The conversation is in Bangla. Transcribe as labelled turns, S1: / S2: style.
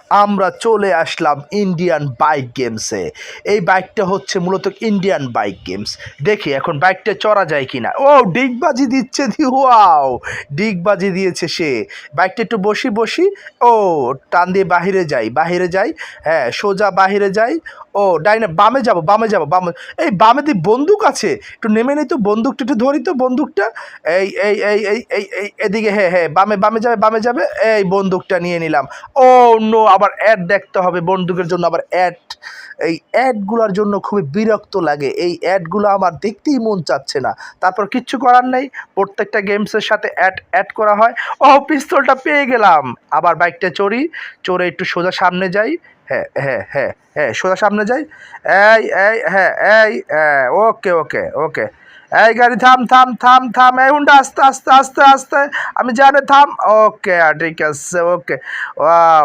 S1: আমরা চলে আসলাম ইন্ডিয়ান বাইক গেমসে। এই বাইকটা হচ্ছে মূলত ইন্ডিয়ান বাইক গেমস। দেখি এখন বাইকটা চড়া যায় কিনা। ও ডিগবাজি দিচ্ছে, ওয়াও, ডিগবাজি দিয়েছে সে। বাইকটা একটু বসি বসি। ও টান দিয়ে বাহিরে যাই। হ্যাঁ, সোজা বাহিরে যাই। ও ডাইনে বামে যাব, বামে। এই বামে দিয়ে বন্দুক আছে, একটু নেমে নেই তো, বন্দুকটা একটু ধরি তো, বন্দুকটা। এদিকে, হ্যাঁ হ্যাঁ, বামে যাবে। এই বন্দুকটা নিয়ে নিলাম। ও নো, আবার অ্যাড দেখতে হবে বন্দুকের জন্য, আবার অ্যাড। এই অ্যাডগুলোর জন্য খুবই বিরক্ত লাগে, এই অ্যাডগুলো আমার দেখতেই মন চাচ্ছে না। তারপর কিচ্ছু করার নেই, প্রত্যেকটা গেমসের সাথে অ্যাড করা হয়। ও পিস্তলটা পেয়ে গেলাম। আবার বাইকটা চড়ে একটু সোজা সামনে যাই। হ্যাঁ, সোজা সামনে যাই। হ্যাঁ, ওকে। এই গাড়ি থাম। এই হুন্ডা, আস্তে। আমি জানি, থাম। ওকে, ঠিক আছে, ওকে। ওয়াও।